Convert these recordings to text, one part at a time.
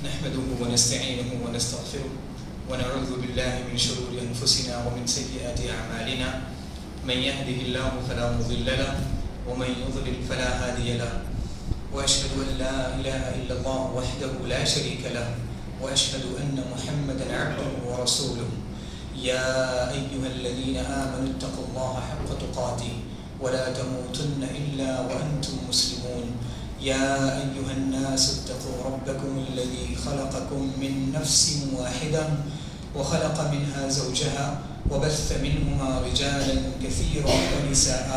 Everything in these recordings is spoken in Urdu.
نحمده ونستعينه ونستغفره ونعوذ بالله من شرور أنفسنا ومن سيئات أعمالنا من يهده الله فلا مضل له ومن يضلل فلا هادي له وأشهد أن لا إله إلا الله وحده لا شريك له وأشهد أن محمدا عبده ورسوله يا أيها الذين آمنوا اتقوا الله حق تقاته ولا تموتن إلا وأنتم مسلمون يا أيها الناس اتقوا ربكم الذي خلقكم من نفس واحدة وخلق منها زوجها وبث منهما رجالا كثيرا ونساء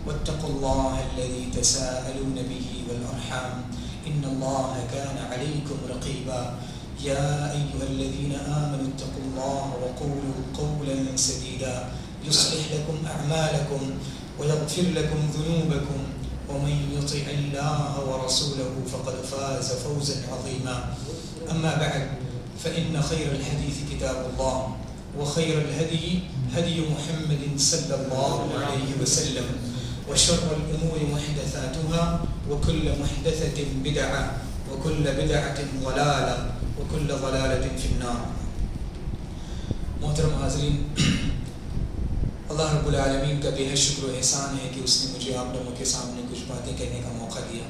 واتقوا الله الذي تساءلون به والأرحام إن الله كان عليكم رقيبا يا أيها الذين آمنوا اتقوا الله وقولوا قولا سديدا يصلح لكم أعمالكم ويغفر لكم ذنوبكم ومن يطع الله ورسوله فقد فاز فوزا عظيما أما بعد فإن خير الحديث كتاب الله وخير الهدي هدي محمد صلى الله عليه وسلم وشر الأمور محدثاتها وكل محدثة بدعة وكل بدعة ضلالة وكل ضلالة في النار. محترم حاضرین، اللہ رب العالمین کا بے حد شکر و احسان ہے کہ اس نے مجھے آپ لوگوں کے سامنے کچھ باتیں کہنے کا موقع دیا.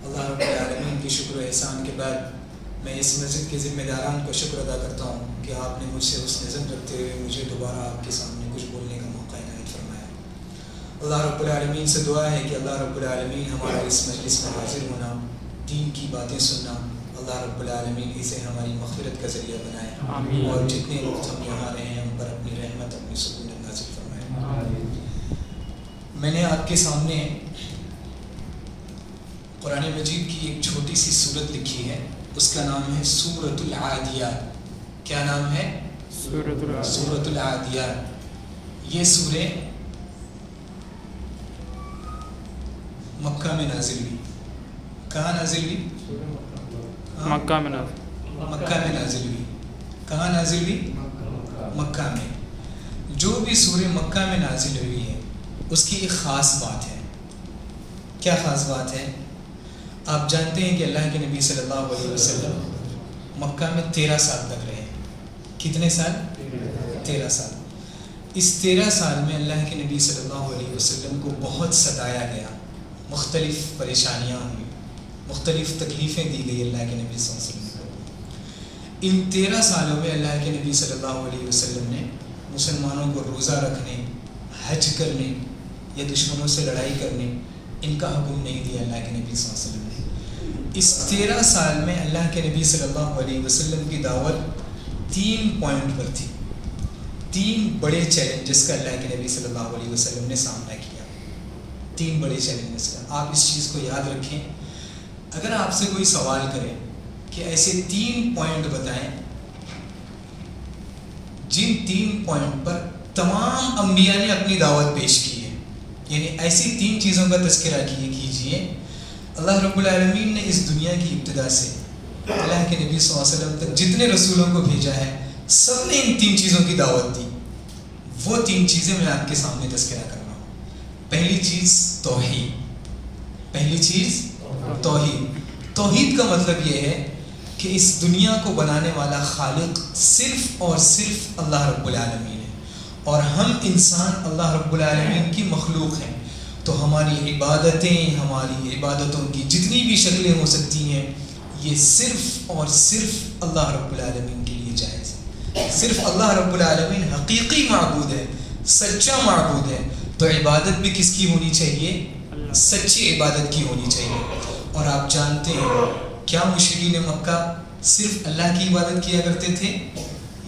اللہ رب العالمین کے شکر و احسان کے بعد میں اس مسجد کے ذمہ داران کو شکر ادا کرتا ہوں کہ آپ نے مجھ سے حسن ظن رکھتے ہوئے مجھے دوبارہ آپ کے سامنے کچھ بولنے کا موقع عنایت فرمایا. اللہ رب العالمین سے دعا ہے کہ اللہ رب العالمین ہمارا اس مجلس میں حاضر ہونا، دین کی باتیں سننا، اللہ رب العالمین اسے ہماری مغفرت کا ذریعہ بنائے. آمین. اور جتنے وقت ہم یہاں رہے ہیں ہم پر اپنی رحمت اپنی سکون نازل فرمائے. آمین. میں نے آپ کے سامنے قرآن مجید کی ایک چھوٹی سی سورت لکھی ہے، اس کا نام ہے سورۃ العادیات. کیا نام ہے؟ سورۃ العادیات. یہ سورہ مکہ میں نازل ہوئی. کہاں نازل ہوئی؟ مکہ میں نازل ہوئی. کہاں نازل ہوئی؟ مکہ میں. جو بھی سورہ مکہ میں نازل ہوئی ہے اس کی ایک خاص بات ہے. کیا خاص بات ہے؟ آپ جانتے ہیں کہ اللہ کے نبی صلی اللہ علیہ وسلم مکہ میں 13 سال تک رہے. کتنے سال؟ 13 سال. اس 13 سال میں اللہ کے نبی صلی اللہ علیہ وسلم کو بہت ستایا گیا، مختلف پریشانیاں ہوئی، مختلف تکلیفیں دی گئی اللہ کے نبی صلی اللہ علیہ وسلم کو. ان 13 سالوں میں اللہ کے نبی صلی اللہ علیہ وسلم نے مسلمانوں کو روزہ رکھنے، حج کرنے یا دشمنوں سے لڑائی کرنے ان کا حکم نہیں دیا اللہ کے نبی صلی اللہ علیہ وسلم نے. اس 13 سال میں اللہ کے نبی صلی اللہ علیہ وسلم کی دعوت 3 پوائنٹ پر تھی. 3 بڑے چیلنجز کا اللہ کے نبی صلی اللہ علیہ وسلم نے سامنا کیا. 3 بڑے چیلنجز کا. آپ اس چیز کو یاد رکھیں. اگر آپ سے کوئی سوال کرے کہ ایسے 3 پوائنٹ بتائیں جن 3 پوائنٹ پر تمام انبیاء نے اپنی دعوت پیش کی ہے، یعنی ایسی 3 چیزوں کا تذکرہ کیجئے. اللہ رب العالمین نے اس دنیا کی ابتدا سے اللہ کے نبی صلی اللہ علیہ وسلم تک جتنے رسولوں کو بھیجا ہے سب نے ان 3 چیزوں کی دعوت دی. وہ 3 چیزیں میں آپ کے سامنے تذکرہ کر رہا ہوں. پہلی چیز توحید. پہلی چیز توحید. توحید کا مطلب یہ ہے کہ اس دنیا کو بنانے والا خالق صرف اور صرف اللہ رب العالمین ہے، اور ہم انسان اللہ رب العالمین کی مخلوق ہیں. تو ہماری عبادتیں، ہماری عبادتوں کی جتنی بھی شکلیں ہو سکتی ہیں یہ صرف اور صرف اللہ رب العالمین کے لیے جائز ہے. صرف اللہ رب العالمین حقیقی معبود ہے، سچا معبود ہے. تو عبادت بھی کس کی ہونی چاہیے؟ سچی عبادت کی ہونی چاہیے. اور آپ جانتے ہیں کیا مشرکین مکہ صرف اللہ کی عبادت کیا کرتے تھے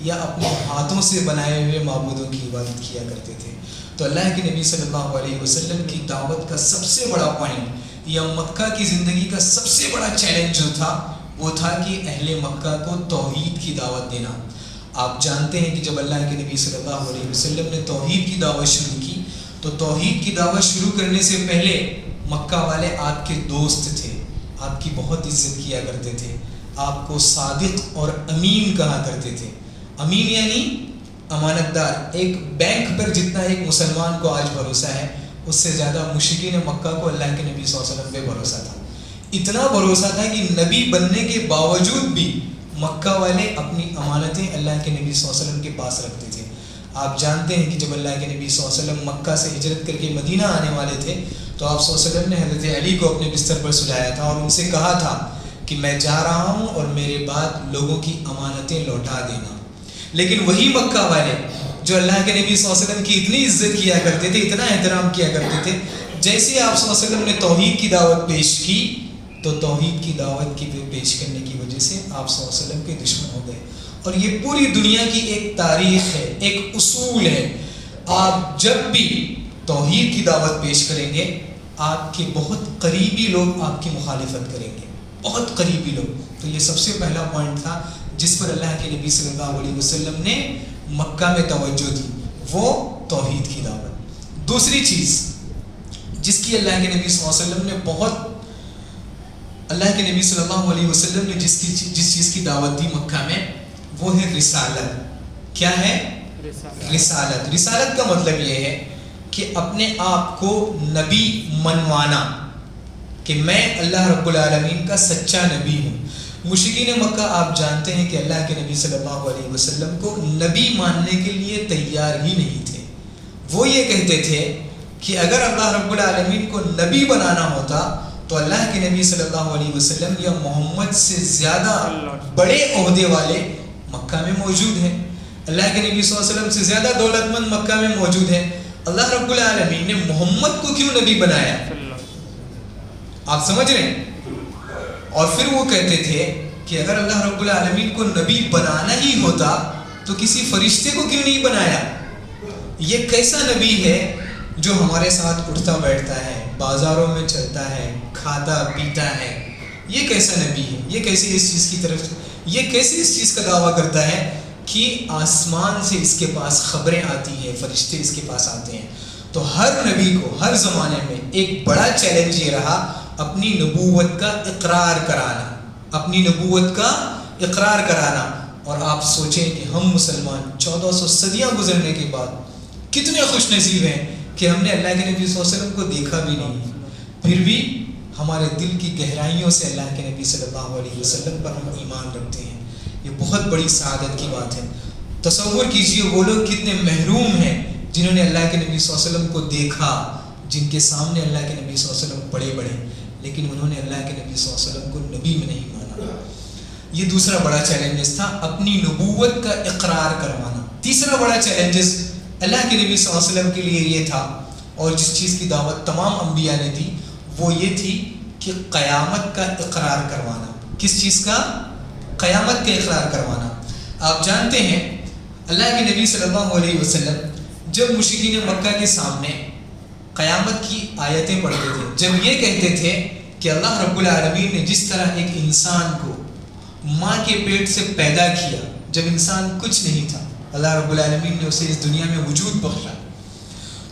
یا اپنے ہاتھوں سے بنائے ہوئے معبودوں کی عبادت کیا کرتے تھے؟ تو اللہ کے نبی صلی اللہ علیہ وسلم کی دعوت کا سب سے بڑا پوائنٹ یا مکہ کی زندگی کا سب سے بڑا چیلنج جو تھا وہ تھا کہ اہل مکہ کو توحید کی دعوت دینا. آپ جانتے ہیں کہ جب اللہ کے نبی صلی اللہ علیہ وسلم نے توحید کی دعوت شروع کی تو توحید کی دعوت شروع کرنے سے پہلے مکہ والے آپ کے دوست تھے، آپ کی بہت عزت کیا کرتے تھے، آپ کو صادق اور امین کہا کرتے تھے. امین یعنی امانت دار. ایک بینک پر جتنا ایک مسلمان کو آج بھروسہ ہے اس سے زیادہ مشرکین مکہ کو اللہ کے نبی صلی اللہ علیہ وسلم پہ بھروسہ تھا. اتنا بھروسہ تھا کہ نبی بننے کے باوجود بھی مکہ والے اپنی امانتیں اللہ کے نبی صلی اللہ علیہ وسلم کے پاس رکھتے تھے. آپ جانتے ہیں کہ جب اللہ کے نبی صلی اللہ علیہ وسلم مکہ سے ہجرت کر کے مدینہ آنے والے تھے تو آپ صلی اللہ علیہ وسلم نے حضرت علی کو اپنے بستر پر سلایا تھا اور ان سے کہا تھا کہ میں جا رہا ہوں اور میرے بعد لوگوں کی امانتیں لوٹا دینا. لیکن وہی مکہ والے جو اللہ کے نبی صلی اللہ علیہ وسلم کی اتنی عزت کیا کرتے تھے, اتنا احترام کیا کرتے تھے, جیسے آپ صلی اللہ علیہ وسلم نے توحید کی دعوت پیش کی تو توحید کی دعوت کی پیش کرنے کی وجہ سے آپ صلی اللہ علیہ وسلم کے دشمن ہو گئے. اور یہ پوری دنیا کی ایک تاریخ ہے, ایک اصول ہے. آپ جب بھی توحید کی دعوت پیش کریں گے آپ کے بہت قریبی لوگ آپ کی مخالفت کریں گے, بہت قریبی لوگ. تو یہ سب سے پہلا پوائنٹ تھا جس پر اللہ کے نبی صلی اللہ علیہ وسلم نے مکہ میں توجہ دی, وہ توحید کی دعوت. دوسری چیز جس کی اللہ کے نبی صلی اللہ علیہ وسلم نے بہت اللہ کے نبی صلی اللہ علیہ وسلم نے جس چیز کی دعوت دی مکہ میں وہ ہے رسالت. کیا ہے؟ رسالت. رسالت کا مطلب یہ ہے کہ اپنے آپ کو نبی منوانا کہ میں اللہ رب العالمین کا سچا نبی ہوں. مشرکین مکہ آپ جانتے ہیں کہ اللہ کے نبی صلی اللہ علیہ وسلم کو نبی ماننے کے لیے تیار ہی نہیں تھے. وہ یہ کہتے تھے کہ اگر اللہ رب العالمین کو نبی بنانا ہوتا تو اللہ کے نبی صلی اللہ علیہ وسلم یا محمد سے زیادہ بڑے عہدے والے مکہ میں موجود ہیں. اللہ کے نبی صلی اللہ علیہ وسلم سے زیادہ دولت مند مکہ میں موجود ہیں. اللہ رب العالمین نے محمد کو کیوں نبی بنایا؟ آپ سمجھ رہے ہیں؟ اور پھر وہ کہتے تھے کہ اگر اللہ رب العالمین کو نبی بنانا ہی ہوتا تو کسی فرشتے کو کیوں نہیں بنایا؟ یہ کیسا نبی ہے جو ہمارے ساتھ اٹھتا بیٹھتا ہے, بازاروں میں چلتا ہے, کھاتا پیتا ہے؟ یہ کیسا نبی ہے؟ یہ کیسے اس چیز کی طرف, یہ کیسے اس چیز کا دعویٰ کرتا ہے کہ آسمان سے اس کے پاس خبریں آتی ہیں, فرشتے اس کے پاس آتے ہیں؟ تو ہر نبی کو ہر زمانے میں ایک بڑا چیلنج یہ رہا اپنی نبوت کا اقرار کرانا, اپنی نبوت کا اقرار کرانا. اور آپ سوچیں کہ ہم مسلمان 1400 صدیاں گزرنے کے بعد کتنے خوش نصیب ہیں کہ ہم نے اللہ کے نبی صلی اللہ علیہ وسلم کو دیکھا بھی نہیں, پھر بھی ہمارے دل کی گہرائیوں سے اللہ کے نبی صلی اللہ علیہ وسلم پر ہم ایمان رکھتے ہیں. یہ بہت بڑی سعادت کی بات ہے. تصور کیجئے وہ لوگ کتنے محروم ہیں جنہوں نے اللہ کے نبی صلی اللہ علیہ وسلم کو دیکھا, جن کے سامنے اللہ کے نبی صلی اللہ علیہ وسلم پڑے بڑے, لیکن انہوں نے اللہ کے نبی صلی اللہ علیہ وسلم کو نبی میں نہیں مانا. یہ دوسرا بڑا چیلنجز تھا, اپنی نبوت کا اقرار کروانا. تیسرا بڑا چیلنجز اللہ کے نبی صلی اللہ علیہ وسلم کے لیے یہ تھا, اور جس چیز کی دعوت تمام انبیاء نے دی وہ یہ تھی کہ قیامت کا اقرار کروانا. کس چیز کا؟ قیامت کا اقرار کروانا. آپ جانتے ہیں اللہ کے نبی صلی اللہ علیہ وسلم جب مشرکین مکہ کے سامنے قیامت کی آیتیں پڑھتے تھے, جب یہ کہتے تھے کہ اللہ رب العالمین نے جس طرح ایک انسان کو ماں کے پیٹ سے پیدا کیا, جب انسان کچھ نہیں تھا, اللہ رب العالمین نے اسے اس دنیا میں وجود بخشا,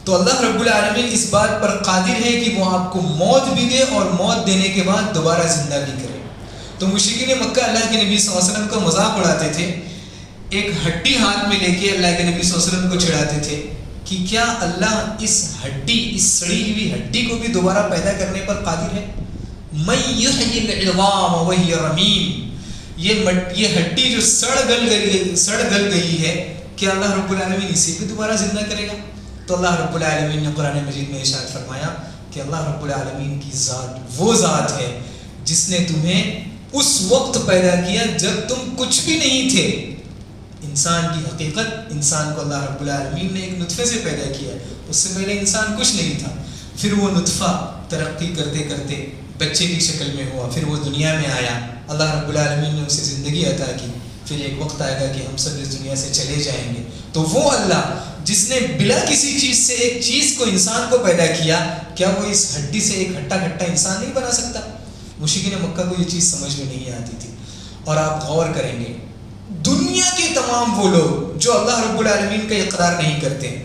تو اللہ رب العالمین اس بات پر قادر ہے کہ وہ آپ کو موت بھی دے اور موت دینے کے بعد دوبارہ زندہ بھی کرے. تو مشرکین مکہ اللہ کے نبی صلی اللہ علیہ وسلم کا مذاق اڑاتے تھے, ایک ہڈی ہاتھ میں لے کے اللہ کے نبی صلی اللہ علیہ وسلم کو چڑھاتے تھے کہ کیا اللہ اس ہڈی, اس سڑی ہوئی ہڈی کو بھی دوبارہ پیدا کرنے پر قادر ہے؟ من یحیی العظام وہی رمیم, یہ ہڈی جو سڑ گل گئی ہے, کیا اللہ رب العالمین اسے بھی دوبارہ زندہ کرے گا؟ تو اللہ رب العالمین نے قرآن مجید میں ارشاد فرمایا کہ اللہ رب العالمین کی ذات وہ ذات ہے جس نے تمہیں اس وقت پیدا کیا جب تم کچھ بھی نہیں تھے. انسان کی حقیقت, انسان کو اللہ رب العالمین نے ایک نطفے سے پیدا کیا, اس سے پہلے انسان کچھ نہیں تھا. پھر وہ نطفہ ترقی کرتے کرتے بچے کی شکل میں ہوا, پھر وہ دنیا میں آیا, اللہ رب العالمین نے اسے زندگی عطا کی. پھر ایک وقت آئے گا کہ ہم سب اس دنیا سے چلے جائیں گے. تو وہ اللہ جس نے بلا کسی چیز سے ایک چیز کو, انسان کو پیدا کیا, کیا وہ اس ہڈی سے ایک ہٹا کھٹا انسان نہیں بنا سکتا؟ مشرکین مکہ کو یہ چیز سمجھ میں نہیں آتی تھی. اور آپ غور کریں گے دنیا کے تمام وہ لوگ جو اللہ رب العالمین کا اقرار نہیں کرتے,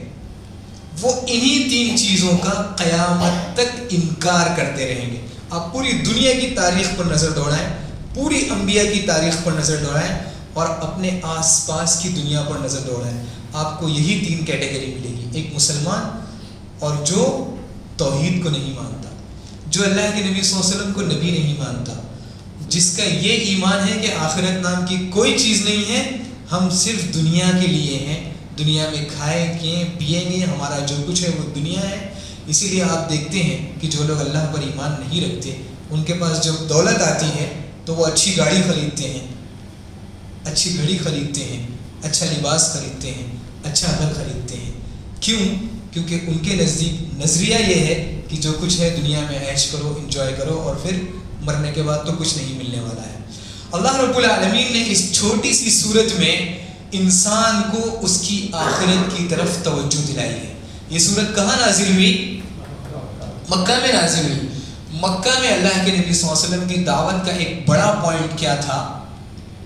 وہ انہی 3 چیزوں کا قیامت تک انکار کرتے رہیں گے. آپ پوری دنیا کی تاریخ پر نظر دوڑائیں, پوری انبیاء کی تاریخ پر نظر دوڑائیں اور اپنے آس پاس کی دنیا پر نظر دوڑائیں, آپ کو یہی 3 کیٹیگری ملے گی. ایک مسلمان اور جو توحید کو نہیں مانتا, جو اللہ کے نبی صلی اللہ علیہ وسلم کو نبی نہیں مانتا. جس کا یہ ایمان ہے کہ آخرت نام کی کوئی چیز نہیں ہے، ہم صرف دنیا کے لیے ہیں، دنیا میں کھائیں گے پیئیں گے، ہمارا جو کچھ ہے وہ دنیا ہے. اسی لیے آپ دیکھتے ہیں کہ جو لوگ اللہ پر ایمان نہیں رکھتے ان کے پاس جب دولت آتی ہے تو وہ اچھی گاڑی خریدتے ہیں، اچھی گھڑی خریدتے ہیں، اچھا لباس خریدتے ہیں، اچھا گھر خریدتے ہیں. کیوں؟ کیونکہ ان کے نزدیک نظریہ یہ ہے کہ جو کچھ ہے دنیا میں عیش کرو، انجوائے کرو، اور پھر مرنے کے بعد تو کچھ نہیں ملنے والا ہے. اللہ رب العالمین نے اس چھوٹی سی صورت میں انسان کو اس کی آخرت کی طرف توجہ دلائی ہے. یہ صورت کہاں نازل ہوئی؟ مکہ میں نازل ہوئی. مکہ میں اللہ کے نبی صلی اللہ علیہ وسلم کی دعوت کا ایک بڑا پوائنٹ کیا تھا؟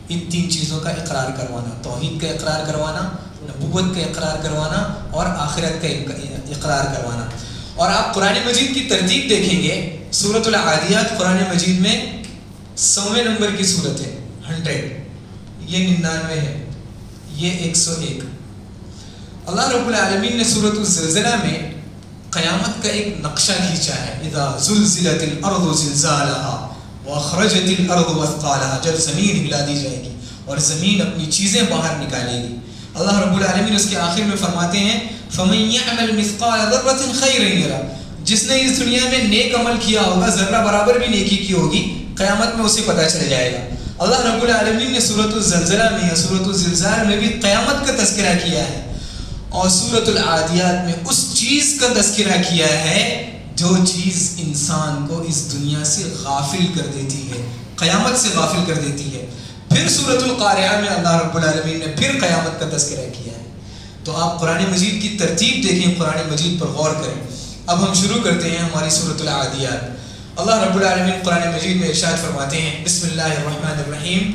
ان 3 چیزوں کا اقرار کروانا، توحید کا اقرار کروانا، نبوت کا اقرار کروانا، اور آخرت کا اقرار کروانا. اور آپ قرآن مجید کی ترتیب دیکھیں گے، سورۃ العادیات قرآن مجید میں 100ویں نمبر کی صورت ہے، 100. یہ 99 ہے، یہ 101. اللہ رب العالمین نے سورۃ الزلزلہ میں قیامت کا ایک نقشہ کھینچا ہے. اذا زلزلت الارض زلزالها واخرجت الارض اثقالها. جب زمین ہلا دی جائے گی اور زمین اپنی چیزیں باہر نکالے گی. اللہ رب العالمین اس کے آخر میں فرماتے ہیں فَمَن يَعْمَلْ مِثْقَالَ ذَرَّةٍ خَيْرًا يَرَهُ. جس نے اس دنیا میں نیک عمل کیا ہوگا، ذرہ برابر بھی نیکی کی ہوگی، قیامت میں اسے پتہ چل جائے گا. اللہ رب العالمین نے سورۃ الزلزلہ میں یا سورۃ الزلزال میں بھی قیامت کا تذکرہ کیا ہے، اور سورۃ العادیات میں اس چیز کا تذکرہ کیا ہے جو چیز انسان کو اس دنیا سے غافل کر دیتی ہے، قیامت سے غافل کر دیتی ہے. پھر سورۃ القارعہ میں اللہ رب العالمین نے پھر قیامت کا تذکرہ کیا ہے. تو آپ قرآن مجید کی ترتیب دیکھیں، قرآن مجید پر غور کریں. اب ہم شروع کرتے ہیں ہماری سورۃ العادیات. اللہ رب العالمین قرآن مجید میں ارشاد فرماتے ہیں بسم اللہ الرحمن الرحیم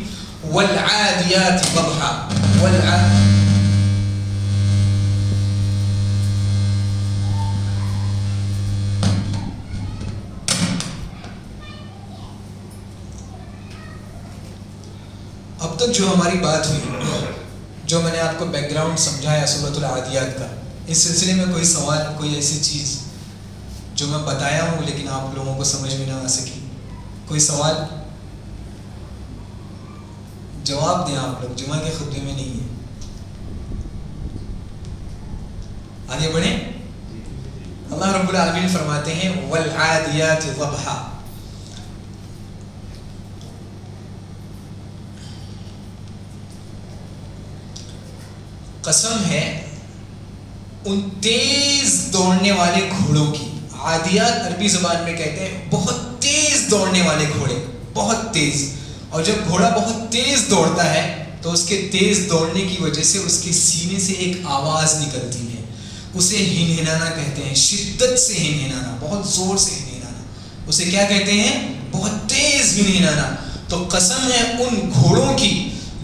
والعادیات ضبحا. اب تک جو ہماری بات ہوئی، جو میں نے آپ کو بیک گراؤنڈ سمجھایا سورۃ العادیات کا، اس سلسلے میں کوئی سوال، کوئی ایسی چیز جو میں بتایا ہوں لیکن آپ لوگوں کو سمجھ میں نہ آ سکی؟ کوئی سوال؟ جواب دیں آپ لوگ، جمعہ کے خطبے میں نہیں ہے. آگے بڑھیں. اللہ رب العالمین فرماتے ہیں والعادیات ضبحا. قسم ہے ان تیز دوڑنے والے گھوڑوں کی. عادیات عربی زبان میں کہتے ہیں بہت تیز دوڑنے والے گھوڑے، بہت تیز. اور جب گھوڑا بہت تیز دوڑتا ہے تو اس کے تیز دوڑنے کی وجہ سے اس کے سینے سے ایک آواز نکلتی ہے، اسے ہنہنانا کہتے ہیں. شدت سے ہنہنانا، بہت زور سے ہنہنانا، اسے کیا کہتے ہیں؟ بہت تیز ہنہنانا. تو قسم ہے ان گھوڑوں کی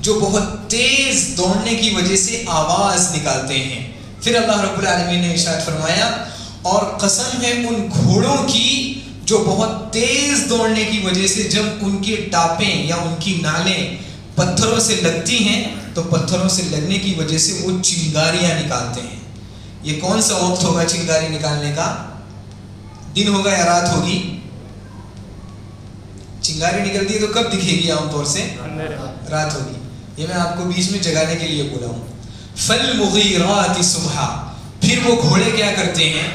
جو بہت تیز دوڑنے کی وجہ سے آواز نکالتے ہیں. پھر اللہ رب العالمین نے ارشاد فرمایا اور قسم ہے ان گھوڑوں کی جو بہت تیز دوڑنے کی وجہ سے جب ان کی ٹاپیں یا ان کی نالیں پتھروں سے لگتی ہیں تو پتھروں سے لگنے کی وجہ سے وہ چنگاریاں نکالتے ہیں. یہ کون سا وقت ہوگا چنگاری نکالنے کا؟ دن ہوگا یا رات ہوگی؟ چنگاری نکلتی ہے تو کب دکھے گی؟ عام طور سے رات ہوگی. یہ میں آپ کو بیچ میں جگانے کے لیے بولا ہوں. فالمغیرات صبحا. پھر وہ گھوڑے کیا کرتے ہیں؟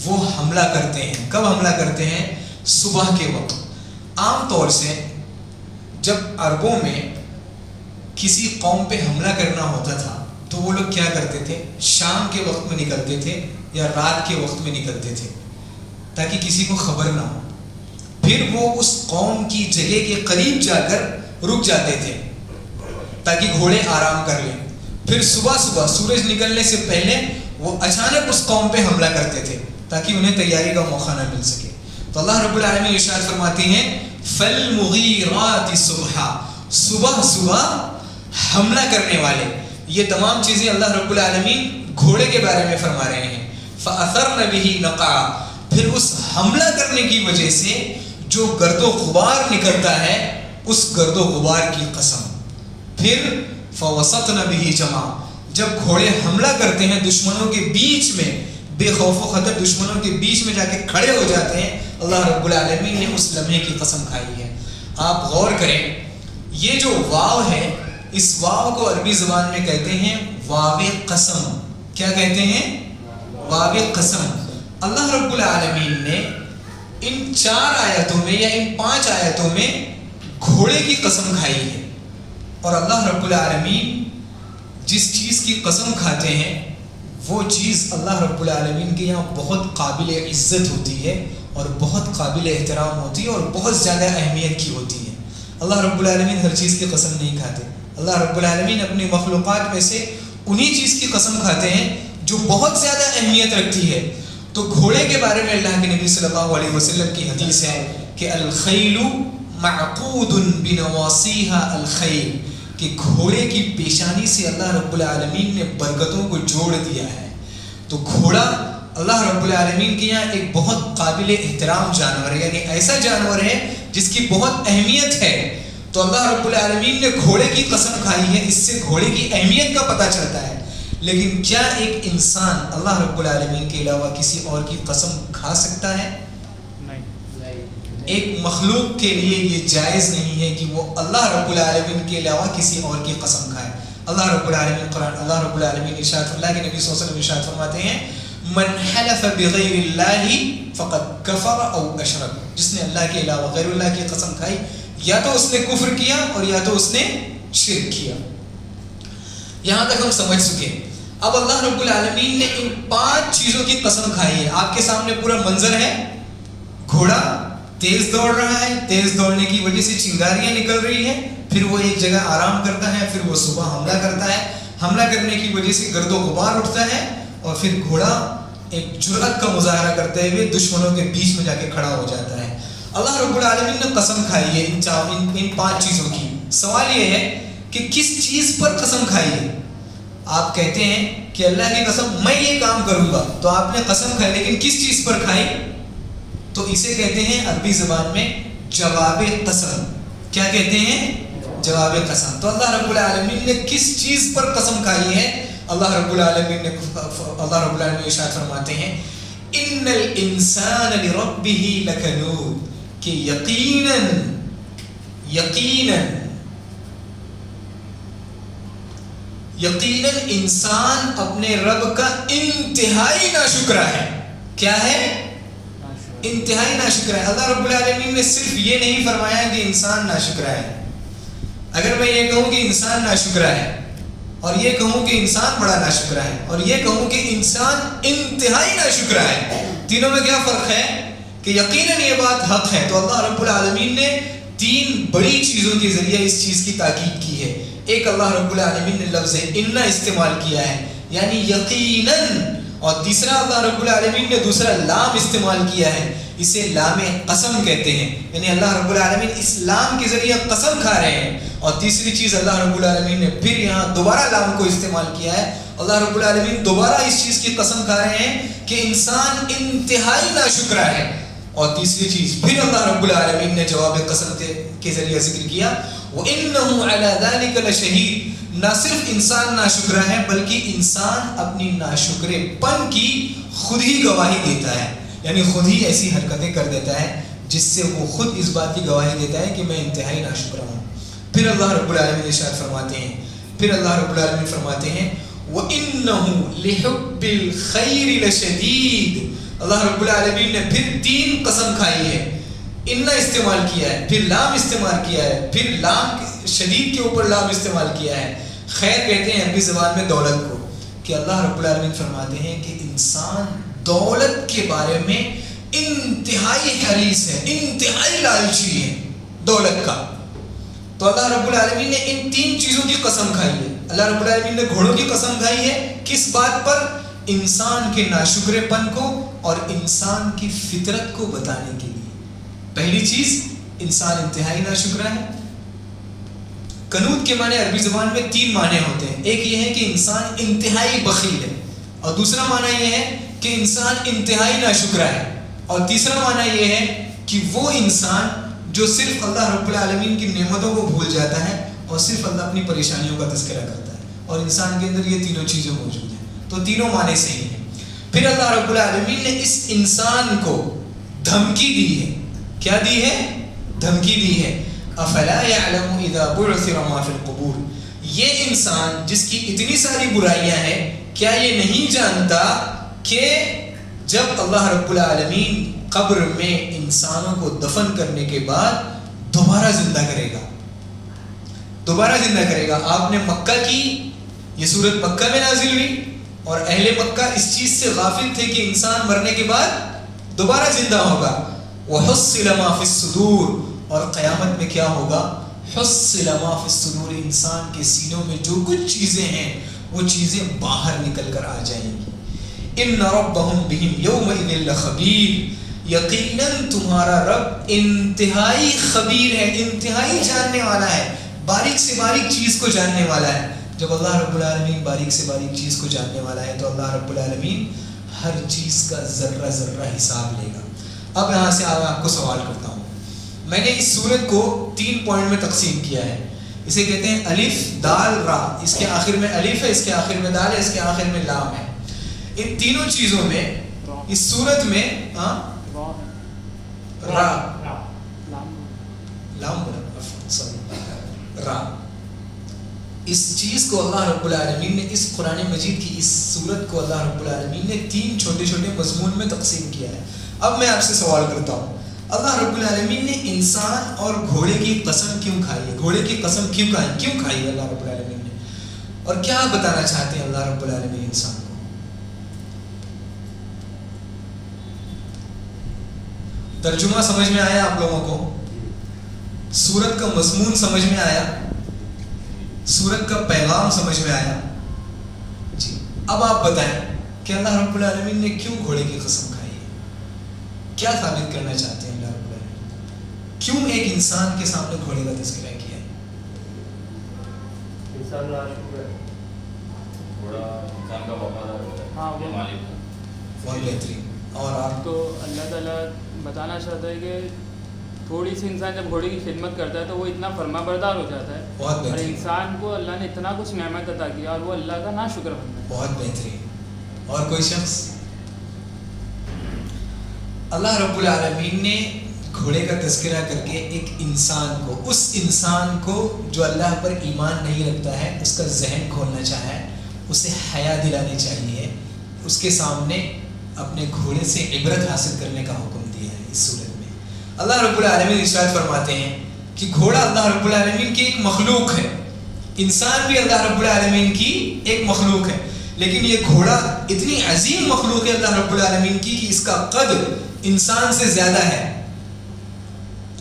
وہ حملہ کرتے ہیں. کب حملہ کرتے ہیں؟ صبح کے وقت. عام طور سے جب عربوں میں کسی قوم پہ حملہ کرنا ہوتا تھا تو وہ لوگ کیا کرتے تھے؟ شام کے وقت میں نکلتے تھے یا رات کے وقت میں نکلتے تھے تاکہ کسی کو خبر نہ ہو. پھر وہ اس قوم کی جگہ کے قریب جا کر رک جاتے تھے تاکہ گھوڑے آرام کر لیں. پھر صبح صبح سورج نکلنے سے پہلے وہ اچانک اس قوم پہ حملہ کرتے تھے تاکہ انہیں تیاری کا موقع نہ مل سکے. تو اللہ رب العالمین ارشاد فرماتے ہیں فالمغیرات صبحا. صبح صبح حملہ کرنے والے. یہ تمام چیزیں اللہ رب العالمین گھوڑے کے بارے میں فرما رہے ہیں. فاثرن به نقعا. پھر اس حملہ کرنے کی وجہ سے جو گرد و غبار نکلتا ہے اس گرد و غبار کی قسم. پھر فوسطن به جمعا. جب گھوڑے حملہ کرتے ہیں دشمنوں کے بیچ میں، بے خوف و خطر دشمنوں کے بیچ میں جا کے کھڑے ہو جاتے ہیں، اللہ رب العالمین نے اس لمحے کی قسم کھائی ہے. آپ غور کریں، یہ جو واو ہے، اس واو کو عربی زبان میں کہتے ہیں واو قسم. کیا کہتے ہیں؟ واو قسم. اللہ رب العالمین نے ان 4 آیتوں میں یا ان 5 آیتوں میں گھوڑے کی قسم کھائی ہے. اور اللہ رب العالمین جس چیز کی قسم کھاتے ہیں وہ چیز اللہ رب العالمین کے یہاں بہت قابل عزت ہوتی ہے اور بہت قابل احترام ہوتی ہے اور بہت زیادہ اہمیت کی ہوتی ہے. اللہ رب العالمین ہر چیز کی قسم نہیں کھاتے. اللہ رب العالمین اپنی مخلوقات میں سے انہی چیز کی قسم کھاتے ہیں جو بہت زیادہ اہمیت رکھتی ہے. تو گھوڑے کے بارے میں اللہ کے نبی صلی اللہ علیہ وسلم کی حدیث ہے کہ الخیل معقود بنواصیها الخیل، کہ گھوڑے کی پیشانی سے اللہ رب العالمین نے برکتوں کو جوڑ دیا ہے. تو گھوڑا اللہ رب العالمین کے یہاں ایک بہت قابل احترام جانور ہے، یعنی ایسا جانور ہے جس کی بہت اہمیت ہے. تو اللہ رب العالمین نے گھوڑے کی قسم کھائی ہے، اس سے گھوڑے کی اہمیت کا پتہ چلتا ہے. لیکن کیا ایک انسان اللہ رب العالمین کے علاوہ کسی اور کی قسم کھا سکتا ہے؟ ایک مخلوق کے لیے یہ جائز نہیں ہے کہ وہ اللہ رب العالمین کے علاوہ کسی اور کی قسم کھائے. اللہ رب العالمین قرآن، اللہ رب العالمین ارشاد، اللہ کے نبی صلی اللہ علیہ وسلم ارشاد فرماتے ہیں من حلف بغیر اللہ فقد کفر او اشرک، جس نے اللہ کے علاوہ غیر اللہ کی قسم کھائی یا تو اس نے کفر کیا اور یا تو اس نے شرک کیا. یہاں تک ہم سمجھ چکے. اب اللہ رب العالمین نے ان 5 چیزوں کی قسم کھائی ہے. آپ کے سامنے پورا منظر ہے، گھوڑا تیز دوڑ رہا ہے، تیز دوڑنے کی وجہ سے چنگاریاں نکل رہی ہیں، پھر وہ ایک جگہ آرام کرتا ہے، پھر وہ صبح حملہ کرتا ہے، حملہ کرنے کی وجہ سے گرد و غبار اٹھتا ہے اور پھر گھوڑا ایک جرأت کا مظاہرہ کرتے ہوئے دشمنوں کے بیچ میں جا کے کھڑا ہو جاتا ہے. اللہ رب العالمین نے قسم کھائی ہے ان 5 چیزوں کی. سوال یہ ہے کہ کس چیز پر قسم کھائی ہے؟ آپ کہتے ہیں کہ اللہ کی قسم میں یہ کام کروں گا، تو آپ نے قسم کھائی، لیکن کس چیز پر کھائی؟ تو اسے کہتے ہیں عربی زبان میں جواب قسم. کیا کہتے ہیں؟ جواب قسم. تو اللہ رب العالمین نے کس چیز پر قسم کھائی ہے؟ اللہ رب العالمین ارشاد فرماتے ہیں ان الانسان لربه لکنود، کہ یقیناً انسان اپنے رب کا انتہائی ناشکرا ہے. کیا ہے؟ انتہائی ناشکرا ہے. اللہ رب العالمین نے صرف یہ نہیں فرمایا کہ انسان ناشکرا ہے. اگر میں یہ کہوں کہ انسان ناشکرا ہے اور یہ کہوں کہ انسان بڑا ناشکرا ہے اور یہ کہوں کہ انسان انتہائی ناشکرا ہے، تینوں میں کیا فرق ہے؟ کہ یقیناً یہ بات حق ہے. تو اللہ رب العالمین نے 3 بڑی چیزوں کے ذریعے اس چیز کی تاکید کی ہے. ایک، اللہ رب العالمین نے لفظ ان استعمال کیا ہے یعنی یقیناً، اور تیسرا اللہ رب العالمین نے دوسرا لام استعمال کیا ہے، اسے لام قسم کہتے ہیں، یعنی اللہ رب العالمین اس لام کے ذریعے قسم کھا رہے ہیں. اور تیسری چیز اللہ رب العالمین نے پھر یہاں دوبارہ لام کو استعمال کیا ہے. اللہ رب العالمین دوبارہ اس چیز کی قسم کھا رہے ہیں کہ انسان انتہائی ناشکرا ہے. اور تیسری چیز پھر اللہ رب العالمین نے جواب قسم کے ذریعے ذکر کیا وَإِنَّهُ عَلَى ذَلِكَ لَشَهِيدٌ، نہ صرف انسان ناشکرا ہے بلکہ انسان اپنی ناشکرے پن کی خود ہی گواہی دیتا ہے، یعنی خود ہی ایسی حرکتیں کر دیتا ہے جس سے وہ خود اس بات کی گواہی دیتا ہے کہ میں انتہائی ناشکرا ہوں. پھر اللہ رب العالمین ارشاد فرماتے ہیں، پھر اللہ رب العالمین فرماتے ہیں وَإِنَّهُ لِحُبِّ الْخَيْرِ لَشَدِيدٌ. اللہ رب العالمین نے پھر 3 قسم کھائی ہے، ان استعمال کیا ہے، پھر لام استعمال کیا ہے، پھر لام شدید کے اوپر لام استعمال کیا ہے. خیر کہتے ہیں عربی زبان میں دولت کو، کہ اللہ رب العالمین فرماتے ہیں کہ انسان دولت کے بارے میں انتہائی حریص ہے، انتہائی لالچی ہے دولت کا. تو اللہ رب العالمین نے ان 3 چیزوں کی قسم کھائی ہے. اللہ رب العالمین نے گھوڑوں کی قسم کھائی ہے، کس بات پر؟ انسان کے ناشکرے پن کو اور انسان کی فطرت کو بتانے کے لیے. پہلی چیز، انسان انتہائی ناشکرا ہے. کنوت کے معنی عربی زبان میں 3 معنی ہوتے ہیں. ایک یہ ہے کہ انسان انتہائی بخیل ہے، اور دوسرا معنی یہ ہے کہ انسان انتہائی ناشکرا ہے، اور تیسرا معنی یہ ہے کہ وہ انسان جو صرف اللہ رب العالمین کی نعمتوں کو بھول جاتا ہے اور صرف اللہ اپنی پریشانیوں کا تذکرہ کرتا ہے. اور انسان کے اندر یہ تینوں چیزیں موجود ہیں، تو تینوں معنی صحیح ہیں. پھر اللہ رب العالمین نے اس انسان کو دھمکی دی ہے. کیا دی ہے؟ دھمکی دی ہے. افلا یعلم اذا بعثر ما فی القبور. یہ انسان جس کی اتنی ساری برائیاں ہیں، کیا یہ نہیں جانتا کہ جب اللہ رب العالمین قبر میں انسانوں کو دفن کرنے کے بعد دوبارہ زندہ کرے گا، دوبارہ زندہ کرے گا. آپ نے مکہ کی، یہ سورت مکہ میں نازل ہوئی اور اہل مکہ اس چیز سے غافل تھے کہ انسان مرنے کے بعد دوبارہ زندہ ہوگا. وحصل ما فی الصدور، اور قیامت میں کیا ہوگا؟ حصل ما فی الصدور، انسان کے سینوں میں جو کچھ چیزیں ہیں وہ چیزیں باہر نکل کر آ جائیں گی. ان ربہم بہم یومئذ لخبیر، یقیناً تمہارا رب انتہائی خبیر ہے، انتہائی جاننے والا ہے، باریک سے باریک چیز کو جاننے والا ہے. جب اللہ رب العالمین باریک سے باریک چیز کو جاننے والا ہے تو اللہ رب العالمین ہر چیز کا ذرہ ذرہ حساب لے گا. اب یہاں سے میں آپ کو سوال کرتا ہوں. میں نے اس سورت کو 3 پوائنٹ میں تقسیم کیا ہے. اسے کہتے ہیں الف دال را. اس کے آخر میں الف ہے، اس کے آخر میں دال ہے، اس کے آخر میں لام ہے. ان تینوں چیزوں میں اس سورت میں را، لام را، اس چیز کو اللہ رب العالمین نے، اس قرآن مجید کی اس سورت کو اللہ رب العالمین نے 3 چھوٹے چھوٹے مضمون میں تقسیم کیا ہے. اب میں آپ سے سوال کرتا ہوں، اللہ رب العالمین نے انسان اور گھوڑے کی قسم کیوں کھائی ہے؟ گھوڑے کی قسم کیوں کھائی ہے اللہ رب العالمین نے؟ اور کیا بتانا چاہتے ہیں اللہ رب العالمین انسان کو؟ ترجمہ سمجھ میں آیا آپ لوگوں کو؟ سورت کا مضمون سمجھ میں آیا؟ سورت کا پیغام سمجھ میں آیا؟ جی اب آپ بتائیں کہ اللہ رب العالمین نے کیوں گھوڑے کی قسم کھائی ہے؟ کیا ثابت کرنا چاہتے ہیں اللہ رب العالمین؟ کیوں ایک انسان کے سامنے گھوڑے کا تذکرہ کیا ہے؟ انسان عاشق ہے، گھوڑا انسان کا وفادار ہوتا ہے، ہاں وہ مالک کا. بہت بہترین. اور آپ؟ تو اللہ تعالیٰ بتانا چاہتا ہے کہ تھوڑی سی انسان جب گھوڑے کی خدمت کرتا ہے تو وہ اتنا فرما بردار ہو جاتا ہے. بہت اور بہترین. انسان کو اللہ نے اتنا کچھ نعمت عطا کیا اور وہ اللہ کا ناشکر بنتا ہے. بہت بہترین. اور کوئی شخص؟ اللہ رب العالمین نے گھوڑے کا تذکرہ کر کے ایک انسان کو، اس انسان کو جو اللہ پر ایمان نہیں رکھتا ہے، اس کا ذہن کھولنا چاہے، اسے حیا دلانی چاہیے، اس کے سامنے اپنے گھوڑے سے عبرت حاصل کرنے کا حکم دیا ہے اس صورت میں. اللہ رب العالمین ارشاد فرماتے ہیں کہ گھوڑا اللہ رب العالمین کی ایک مخلوق ہے، انسان بھی اللہ رب العالمین کی ایک مخلوق ہے، لیکن یہ گھوڑا اتنی عظیم مخلوق ہے اللہ رب العالمین کی کہ اس کا قدر انسان سے زیادہ ہے،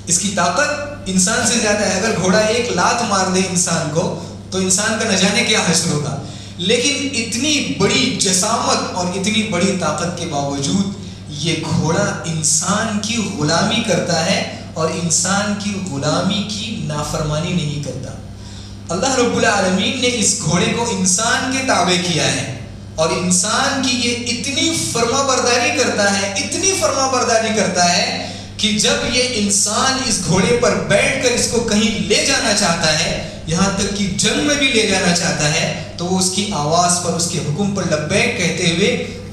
اس کی طاقت انسان سے زیادہ ہے. اگر گھوڑا ایک لات مار دے انسان کو تو انسان کا نہ جانے کیا حشر ہوگا. لیکن اتنی بڑی جسامت اور اتنی بڑی طاقت کے باوجود یہ گھوڑا انسان کی غلامی کرتا ہے اور انسان کی غلامی کی نافرمانی نہیں کرتا. اللہ رب العالمین نے اس گھوڑے کو انسان کے تابع کیا ہے اور انسان کی یہ اتنی فرما برداری کرتا ہے، اتنی فرما برداری کرتا ہے کہ جب یہ انسان اس گھوڑے پر بیٹھ کر اس کو کہیں لے جانا چاہتا ہے، یہاں تک کہ جنگ میں بھی لے جانا چاہتا ہے، تو وہ اس کی آواز پر، اس کے حکم پر لبیک کہتے ہوئے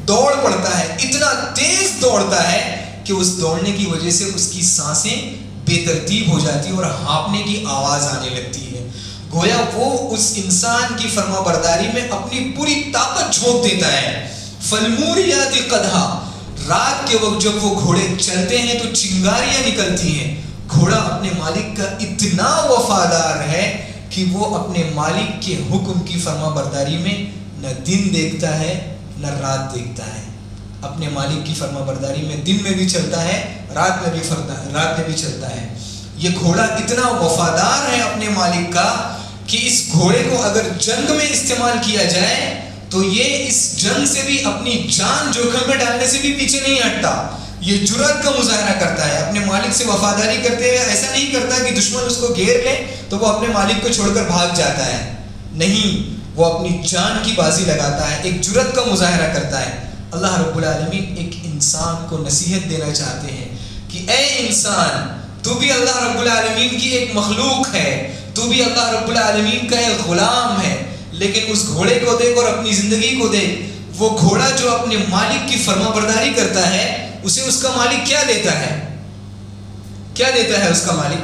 دوڑ پڑتا ہے. اتنا تیز دوڑتا ہے کہ اس دوڑنے کی وجہ سے اس کی سانسیں بے ترتیب ہو جاتی اور ہانپنے کی آواز آنے لگتی ہے. گویا وہ اس انسان کی فرما برداری میں اپنی پوری طاقت جھونک دیتا ہے. فالموریات قدحا، رات کے وقت جب وہ گھوڑے چلتے ہیں تو چنگاریاں نکلتی ہیں. گھوڑا اپنے مالک کا اتنا وفادار ہے کہ وہ اپنے مالک کے حکم کی فرما برداری میں نہ دن دیکھتا ہے نہ رات دیکھتا ہے. اپنے مالک کی فرما برداری میں دن میں بھی چلتا ہے، رات میں بھی چلتا ہے. یہ گھوڑا اتنا وفادار ہے اپنے مالک کا کہ اس گھوڑے کو اگر جنگ میں استعمال کیا جائے تو یہ اس جنگ سے بھی اپنی جان جوخم میں ڈالنے سے بھی پیچھے نہیں ہٹتا. یہ جرأت کا مظاہرہ کرتا ہے اپنے مالک سے وفاداری کرتے ہوئے. ایسا نہیں کرتا کہ دشمن اس کو گھیر لے تو وہ اپنے مالک کو چھوڑ کر بھاگ جاتا ہے. نہیں، وہ اپنی جان کی بازی لگاتا ہے، ایک جرأت کا مظاہرہ کرتا ہے. اللہ رب العالمین ایک انسان کو نصیحت دینا چاہتے ہیں کہ اے انسان، تو بھی اللہ رب العالمین کی ایک مخلوق ہے، تو بھی اللہ رب العالمین کا ایک غلام ہے. لیکن اس گھوڑے کو دیکھ اور اپنی زندگی کو دیکھ. وہ گھوڑا جو اپنے مالک کی فرما برداری کرتا ہے اسے اس کا مالک کیا دیتا ہے؟ کیا دیتا ہے اس کا مالک؟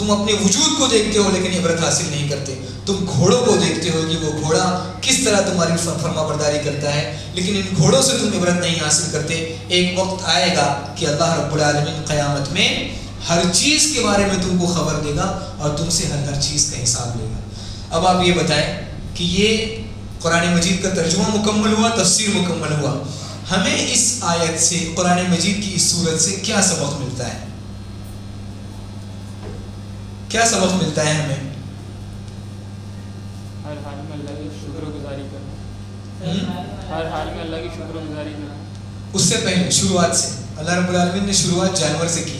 تم اپنے وجود کو دیکھتے ہو لیکن عبرت حاصل نہیں کرتے. تم گھوڑوں کو دیکھتے ہو کہ وہ گھوڑا کس طرح تمہاری فرما برداری کرتا ہے, لیکن ان گھوڑوں سے تم عبرت نہیں حاصل کرتے. ایک وقت آئے گا کہ اللہ رب العالمین قیامت میں ہر چیز کے بارے میں تم کو خبر دے گا اور تم سے ہر چیز کا حساب لے گا. اب آپ یہ بتائیں کہ یہ قرآن مجید کا ترجمہ مکمل ہوا, تفسیر مکمل ہوا. ہمیں اس آیت سے, قرآن مجید کی اس صورت سے کیا سبق ملتا ہے؟ کیا سبق ملتا ہے ہمیں؟ ہر حال میں اللہ کی شکر گزاری کرنا. ہر حال میں اللہ کی شکر گزاری کرنا. اس سے پہلے شروعات سے اللہ رب العالمین نے شروعات جانور سے کی ہے.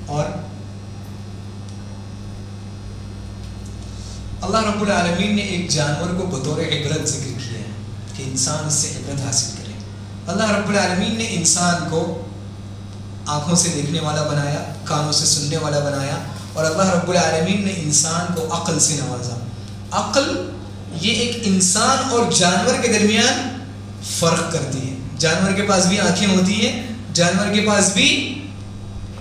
اور اللہ رب العالمین نے ایک جانور کو بطور عبرت ذکر کیا ہے کہ انسان اس سے عبرت حاصل کرے. اللہ رب العالمین نے انسان کو آنکھوں سے دیکھنے والا بنایا, کانوں سے سننے والا بنایا, اور اللہ رب العالمین نے انسان کو عقل سے نوازا. عقل یہ ایک انسان اور جانور کے درمیان فرق کرتی ہے. جانور کے پاس بھی آنکھیں ہوتی ہیں, جانور کے پاس بھی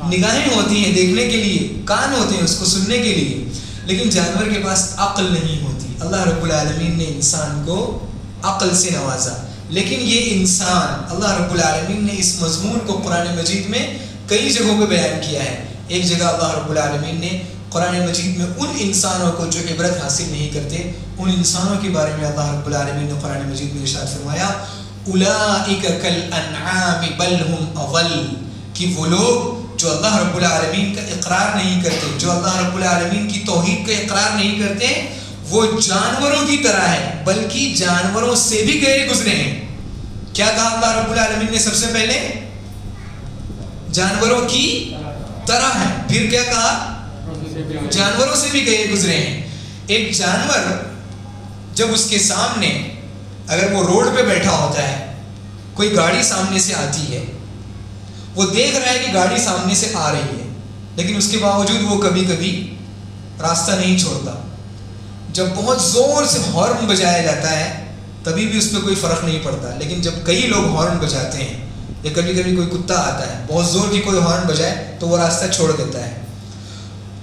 نگاہیں ہوتی ہیں دیکھنے کے لیے, کان ہوتے ہیں اس کو سننے کے لیے, لیکن جانور کے پاس عقل نہیں ہوتی. اللہ رب العالمین نے انسان کو عقل سے نوازا, لیکن یہ انسان اللہ رب العالمین نے اس مضمون کو قرآن مجید میں کئی جگہوں پہ بیان کیا ہے. ایک جگہ اللہ رب العالمین نے قرآن مجید میں ان انسانوں کو جو عبرت حاصل نہیں کرتے, ان انسانوں کے بارے میں اللہ رب العالمین نے قرآن مجید میں ارشاد فرمایا اولئک کالانعام بل هم اضل, کہ وہ لوگ جو اللہ رب العالمین کا اقرار نہیں کرتے, جو اللہ رب العالمین کی توحید کا اقرار نہیں کرتے, وہ جانوروں کی طرح ہے, بلکہ جانوروں سے بھی گئے گزرے ہیں. کیا کہا اللہ رب العالمین نے سب سے پہلے؟ جانوروں کی طرح ہے. پھر کیا کہا؟ جانوروں سے بھی گئے گزرے ہیں. ایک جانور جب اس کے سامنے, اگر وہ روڈ پہ بیٹھا ہوتا ہے, کوئی گاڑی سامنے سے آتی ہے, وہ دیکھ رہا ہے کہ گاڑی سامنے سے آ رہی ہے, لیکن اس کے باوجود وہ کبھی کبھی راستہ نہیں چھوڑتا. جب بہت زور سے ہارن بجایا جاتا ہے تبھی بھی اس پہ کوئی فرق نہیں پڑتا, لیکن جب کئی لوگ ہارن بجاتے ہیں یا کبھی کبھی کوئی کتا آتا ہے بہت زور کی کوئی ہارن بجائے تو وہ راستہ چھوڑ دیتا ہے.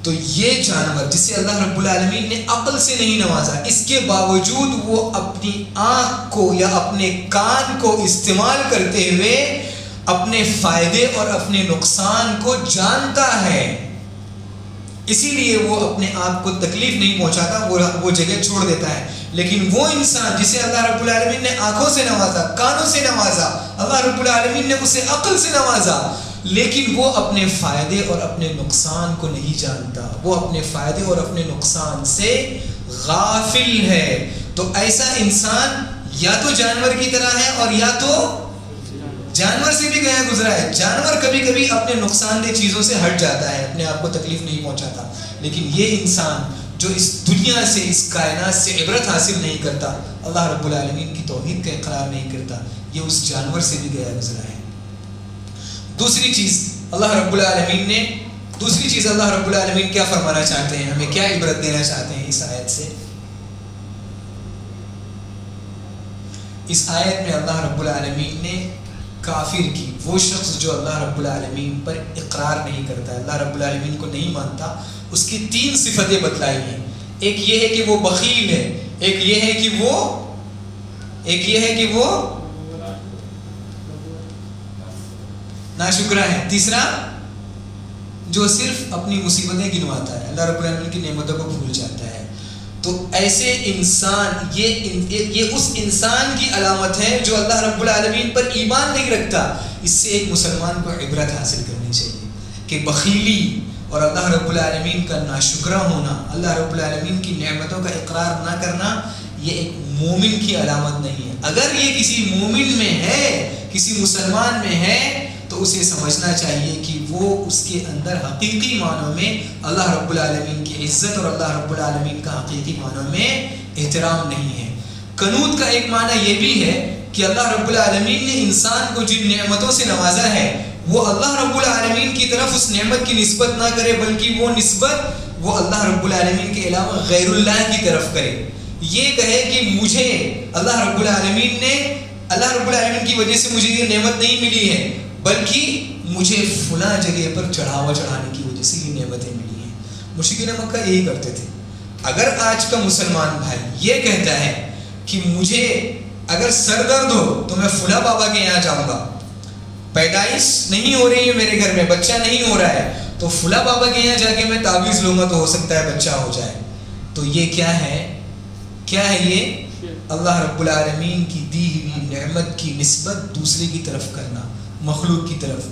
تو یہ جانور جسے اللہ رب العالمین نے عقل سے نہیں نوازا, اس کے باوجود وہ اپنی آنکھ کو یا اپنے کان کو استعمال کرتے ہوئے اپنے فائدے اور اپنے نقصان کو جانتا ہے, اسی لیے وہ اپنے آپ کو تکلیف نہیں پہنچاتا, وہ جگہ چھوڑ دیتا ہے. لیکن وہ انسان جسے اللہ رب العالمین نے آنکھوں سے نوازا, کانوں سے نوازا, اللہ رب العالمین نے اسے عقل سے نوازا, لیکن وہ اپنے فائدے اور اپنے نقصان کو نہیں جانتا, وہ اپنے فائدے اور اپنے نقصان سے غافل ہے. تو ایسا انسان یا تو جانور کی طرح ہے اور یا تو جانور سے بھی گیا گزرا ہے. جانور کبھی کبھی اپنے نقصان دہ چیزوں سے ہٹ جاتا ہے, اپنے آپ کو تکلیف نہیں پہنچاتا, لیکن یہ انسان جو اس دنیا سے, اس کائنات سے عبرت حاصل نہیں کرتا, اللہ رب العالمین کی توحید کا اقرار نہیں کرتا, یہ اس جانور سے بھی گیا گزرا ہے. دوسری چیز اللہ رب العالمین کیا فرمانا چاہتے ہیں, ہمیں کیا عبرت دینا چاہتے ہیں اس آیت سے؟ اس آیت میں اللہ رب العالمین نے کافر کی, وہ شخص جو اللہ رب العالمین پر اقرار نہیں کرتا, اللہ رب العالمین کو نہیں مانتا, اس کی 3 صفتیں بتلائی ہیں. ایک یہ ہے کہ وہ بخیل ہے, ایک یہ ہے کہ وہ ناشکرا ہے, تیسرا جو صرف اپنی مصیبتیں گنواتا ہے, اللہ رب العالمین کی نعمتوں کو بھول جاتا ہے. تو ایسے انسان, یہ اس انسان کی علامت ہے جو اللہ رب العالمین پر ایمان نہیں رکھتا. اس سے ایک مسلمان کو عبرت حاصل کرنی چاہیے کہ بخیلی اور اللہ رب العالمین کا ناشکرہ ہونا, اللہ رب العالمین کی نعمتوں کا اقرار نہ کرنا, یہ ایک مومن کی علامت نہیں ہے. اگر یہ کسی مومن میں ہے, کسی مسلمان میں ہے, تو اسے سمجھنا چاہیے کہ وہ اس کے اندر حقیقی معنوں میں اللہ رب العالمین کی عزت اور اللہ رب العالمین کا حقیقی معنوں میں احترام نہیں ہے. قنوت کا ایک معنی یہ بھی ہے کہ اللہ رب العالمین نے انسان کو جن نعمتوں سے نوازا ہے وہ اللہ رب العالمین کی طرف اس نعمت کی نسبت نہ کرے, بلکہ وہ نسبت وہ اللہ رب العالمین کے علاوہ غیر اللہ کی طرف کرے. یہ کہے کہ مجھے اللہ رب العالمین کی وجہ سے مجھے یہ نعمت نہیں ملی ہے, بلکہ مجھے فلاں جگہ پر چڑھاوا چڑھانے کی وجہ سے یہ نعمتیں ملی ہیں. مشرکین مکہ یہی کرتے تھے. اگر آج کا مسلمان بھائی یہ کہتا ہے کہ مجھے اگر سر درد ہو تو میں فلاں بابا کے یہاں جاؤں گا, پیدائش نہیں ہو رہی ہے میرے گھر میں, بچہ نہیں ہو رہا ہے, تو فلاں بابا کے یہاں جا کے میں تعویذ لوں گا تو ہو سکتا ہے بچہ ہو جائے, تو یہ کیا ہے یہ اللہ رب العالمین کی دی ہوئی نعمت کی نسبت دوسرے کی طرف کرنا, مخلوق کی طرف.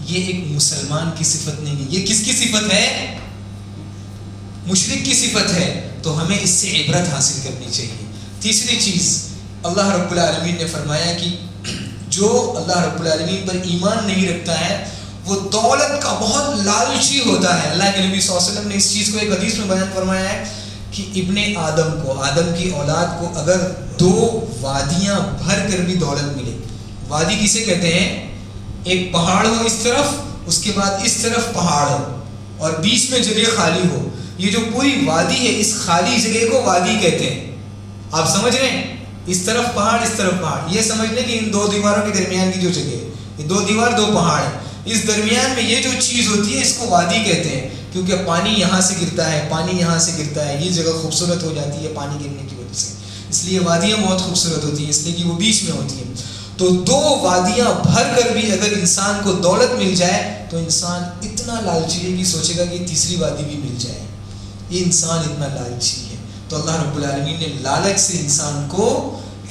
یہ ایک مسلمان کی صفت نہیں ہے. یہ کس کی صفت ہے؟ مشرک کی صفت ہے. تو ہمیں اس سے عبرت حاصل کرنی چاہیے. تیسری چیز, اللہ رب العالمین نے فرمایا کہ جو اللہ رب العالمین پر ایمان نہیں رکھتا ہے وہ دولت کا بہت لالچی ہوتا ہے. اللہ کے نبی صلی اللہ علیہ وسلم نے اس چیز کو ایک حدیث میں بیان فرمایا ہے کہ ابن آدم کو, آدم کی اولاد کو اگر 2 وادیاں بھر کر بھی دولت ملے, وادی کسے کہتے ہیں؟ ایک پہاڑ ہو اس طرف, اس کے بعد اس طرف پہاڑ ہو اور بیچ میں جگہ خالی ہو, یہ جو پوری وادی ہے اس خالی جگہ کو وادی کہتے ہیں. آپ سمجھ رہے ہیں؟ اس طرف پہاڑ اس طرف پہاڑ, یہ سمجھ لیں کہ ان 2 دیواروں کے درمیان کی جو جگہ ہے, یہ 2 دیوار 2 پہاڑ ہیں, اس درمیان میں یہ جو چیز ہوتی ہے اس کو وادی کہتے ہیں, کیونکہ پانی یہاں سے گرتا ہے, پانی یہاں سے گرتا ہے, یہ جگہ خوبصورت ہو جاتی ہے پانی گرنے کی وجہ سے, اس لیے وادیاں بہت خوبصورت ہوتی ہیں, اس لیے کہ وہ بیچ میں ہوتی ہیں. تو 2 وادیاں بھر کر بھی اگر انسان کو دولت مل جائے تو انسان اتنا لالچی ہے کہ سوچے گا کہ تیسری وادی بھی مل جائے. یہ انسان اتنا لالچی ہے. تو اللہ رب العالمین نے لالچ سے انسان کو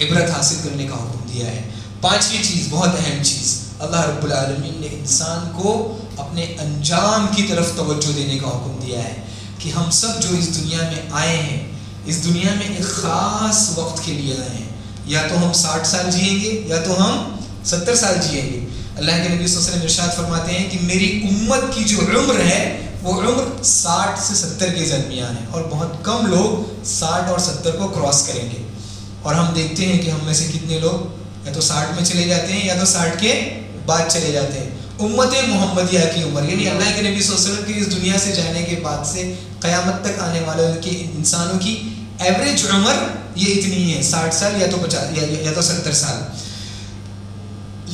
عبرت حاصل کرنے کا حکم دیا ہے. 5ویں چیز, بہت اہم چیز, اللہ رب العالمین نے انسان کو اپنے انجام کی طرف توجہ دینے کا حکم دیا ہے کہ ہم سب جو اس دنیا میں آئے ہیں, اس دنیا میں ایک خاص وقت کے لیے آئے ہیں. یا تو ہم 60 سال جئیں گے یا تو ہم 70 سال جئیں گے. اللہ کے نبی صلی اللہ علیہ وسلم ارشاد فرماتے ہیں کہ میری امت کی جو عمر ہے وہ عمر 60 سے 70 کے درمیان ہے, اور بہت کم لوگ 60 اور 70 کو کراس کریں گے. اور ہم دیکھتے ہیں کہ ہم میں سے کتنے لوگ یا تو 60 میں چلے جاتے ہیں یا تو 60 کے بعد چلے جاتے ہیں. امت محمدیہ کی عمر, یعنی اللہ کے نبی صلی اللہ علیہ وسلم کی اس دنیا سے جانے کے بعد سے قیامت تک آنے والوں کے انسانوں کی ایوریج عمر یہ اتنی ہے, 60 سال یا تو 50 یا تو 70 سال.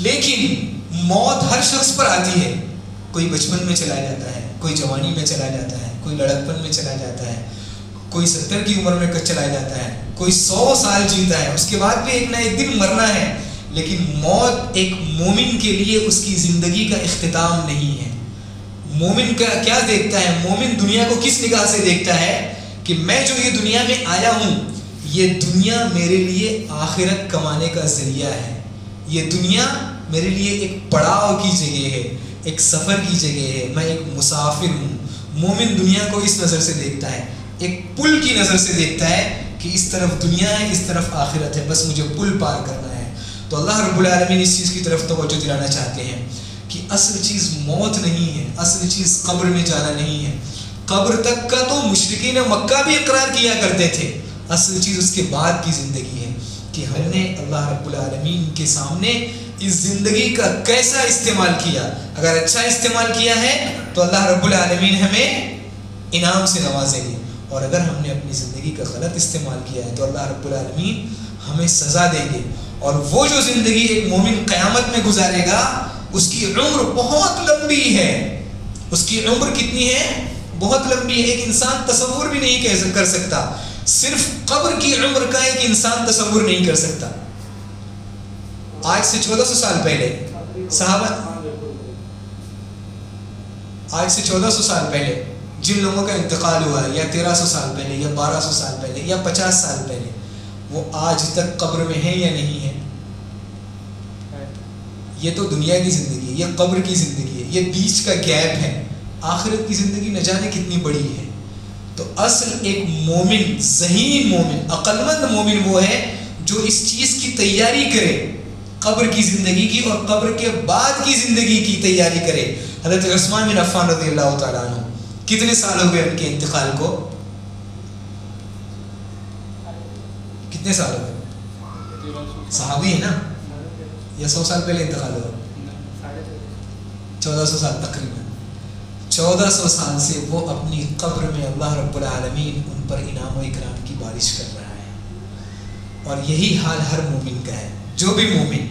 لیکن موت ہر شخص پر آتی ہے. کوئی بچپن میں چلا جاتا ہے, کوئی جوانی میں چلا جاتا ہے, کوئی لڑکپن میں چلا جاتا ہے, کوئی 70 کی عمر میں چلا جاتا ہے, کوئی 100 سال جیتا ہے, اس کے بعد بھی ایک نہ ایک دن مرنا ہے. لیکن موت ایک مومن کے لیے اس کی زندگی کا اختتام نہیں ہے. مومن کا کیا دیکھتا ہے؟ مومن دنیا کو کس نگاہ سے دیکھتا ہے کہ میں جو یہ دنیا میں آیا ہوں, یہ دنیا میرے لیے آخرت کمانے کا ذریعہ ہے. یہ دنیا میرے لیے ایک پڑاؤ کی جگہ ہے, ایک سفر کی جگہ ہے, میں ایک مسافر ہوں. مومن دنیا کو اس نظر سے دیکھتا ہے, ایک پل کی نظر سے دیکھتا ہے کہ اس طرف دنیا ہے, اس طرف آخرت ہے, بس مجھے پل پار کرنا ہے. تو اللہ رب العالمین اس چیز کی طرف توجہ دلانا چاہتے ہیں کہ اصل چیز موت نہیں ہے, اصل چیز قبر میں جانا نہیں ہے. قبر تک کا تو مشرکین مکہ بھی اقرار کیا کرتے تھے, اصل چیز اس کے بعد کی زندگی ہے کہ ہم نے اللہ رب العالمین کے سامنے اس زندگی کا کیسا استعمال کیا. اگر اچھا استعمال کیا ہے تو اللہ رب العالمین ہمیں انعام سے نوازیں گے, اور اگر ہم نے اپنی زندگی کا غلط استعمال کیا ہے تو اللہ رب العالمین ہمیں سزا دیں گے. اور وہ جو زندگی ایک مومن قیامت میں گزارے گا اس کی عمر بہت لمبی ہے. اس کی عمر کتنی ہے؟ بہت لمبی ہے. ایک انسان تصور بھی نہیں کر سکتا. صرف قبر کی عمر کا ایک انسان تصور نہیں کر سکتا. آج سے 1400 سال پہلے صحابہ, آج سے 1400 سال پہلے جن لوگوں کا انتقال ہوا ہے, یا 1300 سال پہلے, یا 1200 سال پہلے, یا 50 سال پہلے, وہ آج تک قبر میں ہے یا نہیں ہے؟ یہ تو دنیا کی زندگی ہے, یہ قبر کی زندگی ہے, یہ بیچ کا گیپ ہے. آخرت کی زندگی نہ جانے کتنی بڑی ہے. تو اصل ایک مومن, ذہین مومن, عقل مند مومن وہ ہے جو اس چیز کی تیاری کرے, قبر کی زندگی کی اور قبر کے بعد کی زندگی کی تیاری کرے. حضرت عثمان بن عفان رضی اللہ تعالیٰ عنہ کتنے سال ہو گئے ان کے انتقال کو؟ کتنے سال ہو گئے؟ صحابی ہے نا, یا 100 سال پہلے انتقال ہوا؟ 1400 سال تقریباً. 1400 سال سے وہ اپنی قبر میں اللہ رب العالمین ان پر انعام و اکرام کی بارش کر رہا ہے. اور یہی حال ہر مومن کا ہے. جو بھی مومن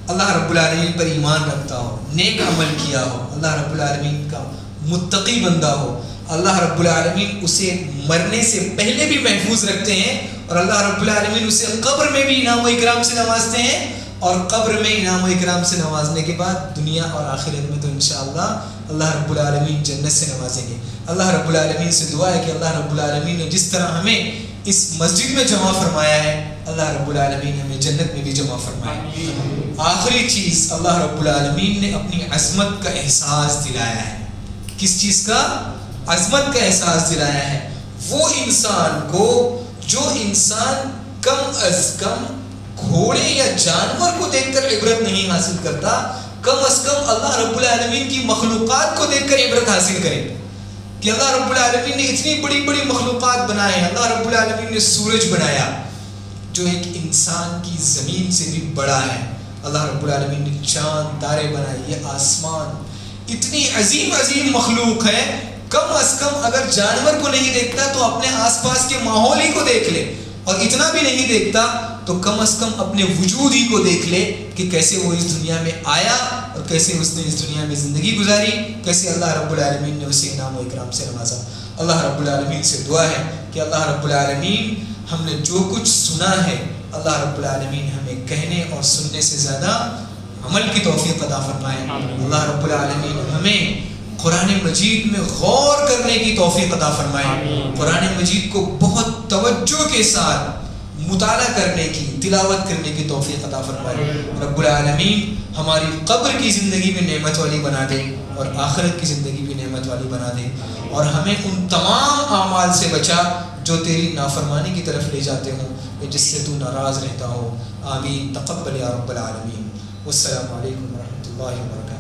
اللہ رب العالمین پر ایمان رکھتا ہو, نیک عمل کیا ہو, اللہ رب العالمین کا متقی بندہ ہو, اللہ رب العالمین اسے مرنے سے پہلے بھی محفوظ رکھتے ہیں, اور اللہ رب العالمین اسے قبر میں بھی انعام و اکرام سے نوازتے ہیں, اور قبر میں انعام و اکرام سے نوازنے کے بعد دنیا اور آخرت میں تو انشاءاللہ اللہ رب العالمین جنت سے نوازیں گے. اللہ رب العالمین سے دعا ہے کہ اللہ رب العالمین نے جس طرح ہمیں اس مسجد میں جمع فرمایا ہے, اللہ رب العالمین ہمیں جنت میں بھی جمع فرمائے. آخری چیز, اللہ رب العالمین نے اپنی عظمت کا احساس دلایا ہے. کس چیز کا؟ عظمت کا احساس دلایا ہے. وہ انسان کو جو انسان کم از کم گھوڑے یا جانور کو دیکھ کر عبرت نہیں حاصل کرتا, کم از کم اللہ رب العالمین کی مخلوقات کو دیکھ کر عبرت حاصل کرے کہ اللہ رب العالمین نے اتنی بڑی بڑی مخلوقات بنائے ہیں. اللہ رب العالمین نے سورج بنایا جو ایک انسان کی زمین سے بھی بڑا ہے. اللہ رب العالمین نے چاند تارے بنائے, یہ آسمان اتنی عظیم عظیم مخلوق ہے. کم از کم اگر جانور کو نہیں دیکھتا تو اپنے آس پاس کے ماحول ہی کو دیکھ لے, اور اتنا بھی نہیں دیکھتا تو کم از کم اپنے وجود ہی کو دیکھ لے کہ کیسے وہ اس دنیا میں آیا اور کیسے اس نے اس دنیا میں زندگی گزاری, کیسے اللہ رب العالمین نے اسے انعام و اکرام سے نوازا. اللہ رب العالمین سے دعا ہے کہ اللہ رب العالمین ہم نے جو کچھ سنا ہے, اللہ رب العالمین ہمیں کہنے اور سننے سے زیادہ عمل کی توفیق عطا فرمائے. اللہ رب العالمین ہمیں قرآن مجید میں غور کرنے کی توفیق عطا فرمائے. قرآن مجید کو بہت توجہ کے ساتھ مطالعہ کرنے کی, تلاوت کرنے کی توفیق عطا فرمائے. رب العالمین ہماری قبر کی زندگی بھی نعمت والی بنا دے اور آخرت کی زندگی بھی نعمت والی بنا دے, اور ہمیں ان تمام اعمال سے بچا جو تیری نافرمانی کی طرف لے جاتے ہوں یا جس سے تو ناراض رہتا ہو. آمین. تقبل یا رب العالمین. والسلام علیکم ورحمۃ اللہ وبرکاتہ.